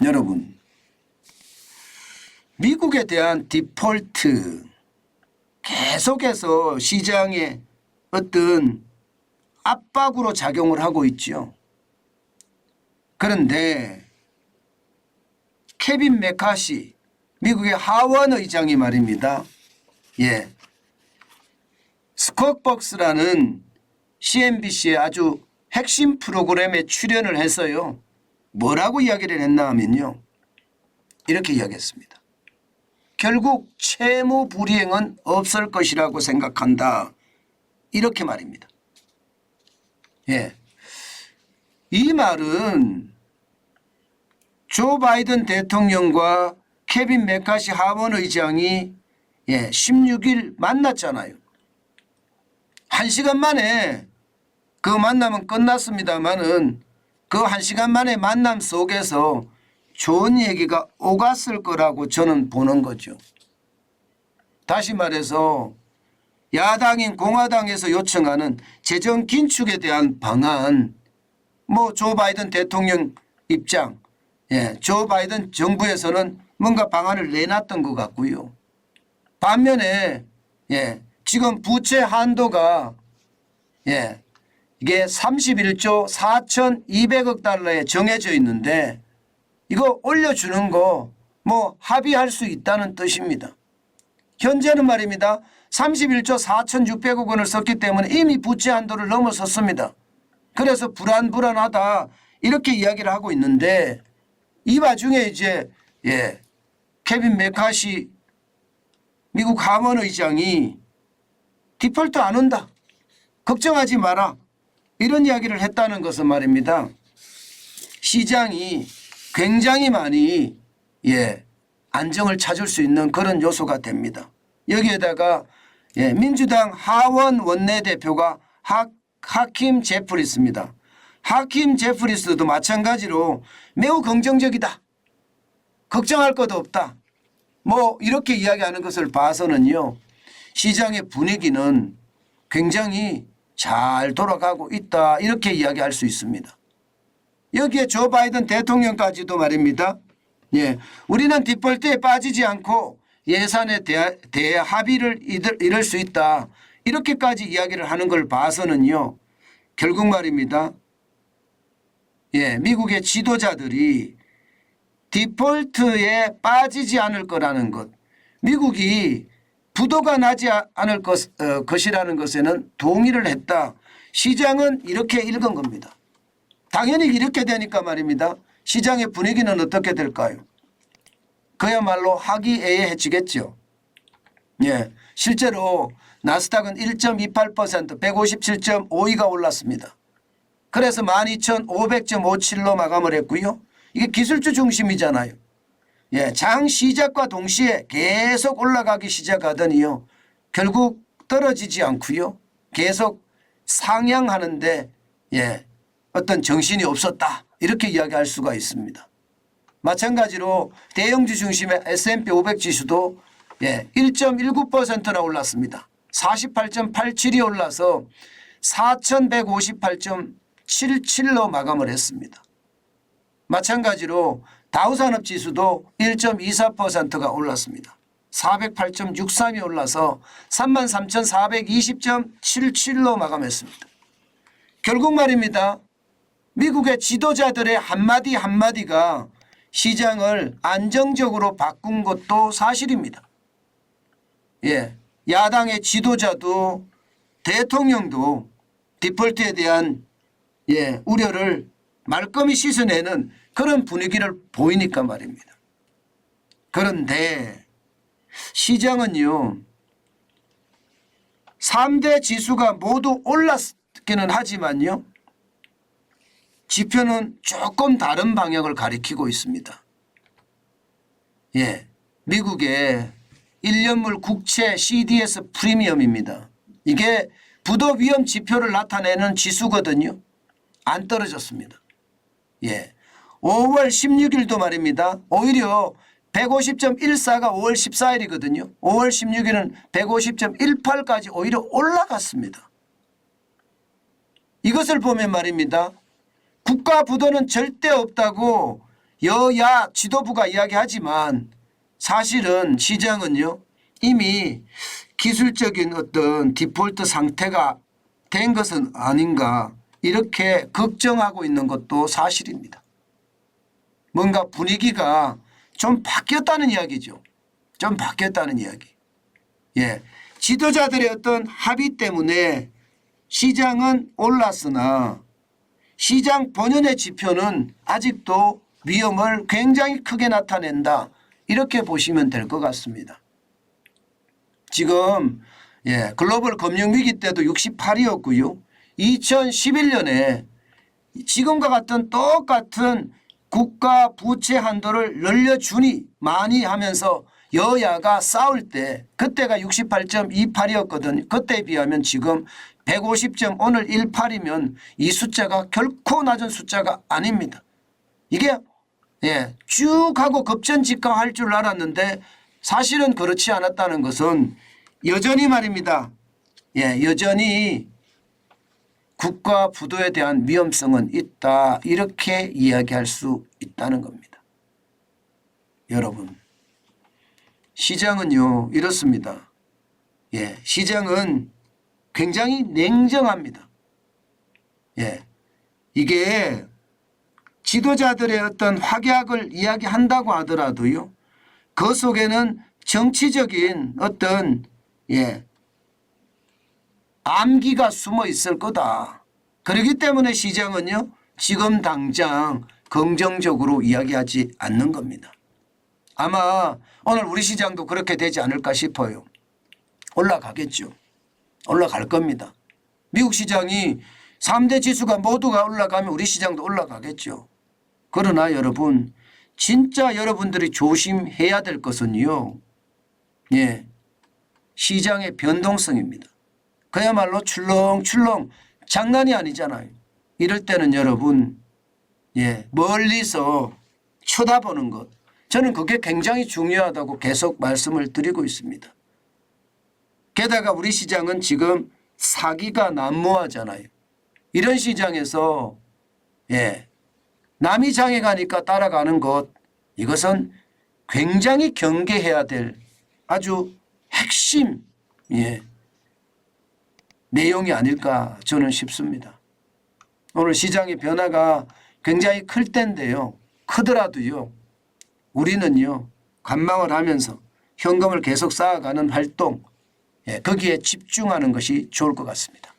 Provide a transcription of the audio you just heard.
여러분, 미국에 대한 디폴트 계속해서 시장에 어떤 압박으로 작용을 하고 있죠. 그런데 케빈 메카시 미국의 하원 의장이 말입니다. 스쿼트박스라는 CNBC의 아주 핵심 프로그램에 출연을 해서요. 뭐라고 이야기를 했나 하면요. 이렇게 이야기했습니다. 결국 채무 불이행은 없을 것이라고 생각한다. 이렇게 말입니다. 이 말은 조 바이든 대통령과 케빈 메카시 하원 의장이 16일 만났잖아요. 1시간 만에 그 만남은 끝났습니다마는 그 1시간 만에 만남 속에서 좋은 얘기가 오갔을 거라고 저는 보는 거죠. 다시 말해서 야당인 공화당에서 요청하는 재정 긴축에 대한 방안, 조 바이든 대통령 입장, 조 바이든 정부에서는 뭔가 방안을 내놨던 것 같고요. 반면에 지금 부채 한도가 이게 31조 4,200억 달러에 정해져 있는데 이거 올려주는 거 합의할 수 있다는 뜻입니다. 현재는 말입니다. 31조 4,600억 원을 썼기 때문에 이미 부채 한도를 넘어섰습니다. 그래서 불안하다 이렇게 이야기를 하고 있는데 이 와중에 이제 케빈 메카시 미국 하원 의장이 디폴트 안 온다. 걱정하지 마라. 이런 이야기를 했다는 것은 말입니다. 시장이 굉장히 많이 안정을 찾을 수 있는 그런 요소가 됩니다. 여기에다가 민주당 하원 원내대표가 하킴 제프리스입니다. 하킴 제프리스도 마찬가지로 매우 긍정적이다. 걱정할 것도 없다. 이렇게 이야기하는 것을 봐서는요. 시장의 분위기는 굉장히 잘 돌아가고 있다. 이렇게 이야기할 수 있습니다. 여기에 조 바이든 대통령까지도 말입니다. 우리는 디폴트에 빠지지 않고 예산에 대해 합의를 이룰 수 있다. 이렇게까지 이야기를 하는 걸 봐서는요. 결국 말입니다. 미국의 지도자들이 디폴트에 빠지지 않을 거라는 것. 미국이 부도가 나지 않을 것이라는 것에는 동의를 했다. 시장은 이렇게 읽은 겁니다. 당연히 이렇게 되니까 말입니다. 시장의 분위기는 어떻게 될까요? 그야말로 화기애애해지겠죠. 실제로 나스닥은 1.28% 157.52가 올랐습니다. 그래서 12,500.57로 마감을 했고요. 이게 기술주 중심이잖아요. 장 시작과 동시에 계속 올라가기 시작하더니요. 결국 떨어지지 않고요. 계속 상향하는데 어떤 정신이 없었다. 이렇게 이야기할 수가 있습니다. 마찬가지로 대형주 중심의 S&P 500 지수도 1.19%나 올랐습니다. 48.87이 올라서 4,158.77로 마감을 했습니다. 마찬가지로 다우산업지수도 1.24%가 올랐습니다. 408.63이 올라서 33,420.77로 마감했습니다. 결국 말입니다. 미국의 지도자들의 한마디 한마디가 시장을 안정적으로 바꾼 것도 사실입니다. 야당의 지도자도 대통령도 디폴트에 대한 우려를 말끔히 씻어내는 그런 분위기를 보이니까 말입니다. 그런데 시장은요. 3대 지수가 모두 올랐기는 하지만요. 지표는 조금 다른 방향을 가리키고 있습니다. 미국의 1년물 국채 CDS 프리미엄입니다. 이게 부도 위험 지표를 나타내는 지수거든요. 안 떨어졌습니다. 5월 16일도 말입니다. 오히려 150.14가 5월 14일이거든요. 5월 16일은 150.18까지 오히려 올라갔습니다. 이것을 보면 말입니다. 국가 부도는 절대 없다고 여야 지도부가 이야기하지만 사실은 시장은요 이미 기술적인 어떤 디폴트 상태가 된 것은 아닌가 이렇게 걱정하고 있는 것도 사실입니다. 뭔가 분위기가 좀 바뀌었다는 이야기죠. 좀 바뀌었다는 이야기. 예, 지도자들의 어떤 합의 때문에 시장은 올랐으나 시장 본연의 지표는 아직도 위험을 굉장히 크게 나타낸다. 이렇게 보시면 될 것 같습니다. 지금 글로벌 금융위기 때도 68이었고요. 2011년에 지금과 같은 똑같은 국가 부채 한도를 늘려주니 많이 하면서 여야가 싸울 때 그때가 68.28이었거든요. 그때에 비하면 지금 150점 오늘 18이면 이 숫자가 결코 낮은 숫자가 아닙니다. 이게 쭉 하고 급전직하할 줄 알았는데 사실은 그렇지 않았다는 것은 여전히 말입니다. 여전히 국가 부도에 대한 위험성은 있다. 이렇게 이야기할 수 있다는 겁니다. 여러분, 시장은요 이렇습니다. 시장은 굉장히 냉정합니다. 이게 지도자들의 어떤 확약을 이야기한다고 하더라도요. 그 속에는 정치적인 어떤 암기가 숨어 있을 거다. 그렇기 때문에 시장은요. 지금 당장 긍정적으로 이야기하지 않는 겁니다. 아마 오늘 우리 시장도 그렇게 되지 않을까 싶어요. 올라가겠죠. 올라갈 겁니다. 미국 시장이 3대 지수가 모두가 올라가면 우리 시장도 올라가겠죠. 그러나 여러분 진짜 여러분들이 조심해야 될 것은요. 시장의 변동성입니다. 그야말로 출렁출렁 장난이 아니잖아요. 이럴 때는 여러분 멀리서 쳐다보는 것. 저는 그게 굉장히 중요하다고 계속 말씀을 드리고 있습니다. 게다가 우리 시장은 지금 사기가 난무하잖아요. 이런 시장에서 남이 장에 가니까 따라가는 것 이것은 굉장히 경계해야 될 아주 핵심 내용이 아닐까 저는 싶습니다. 오늘 시장의 변화가 굉장히 클 텐데요. 크더라도요. 우리는요. 관망을 하면서 현금을 계속 쌓아가는 활동 거기에 집중하는 것이 좋을 것 같습니다.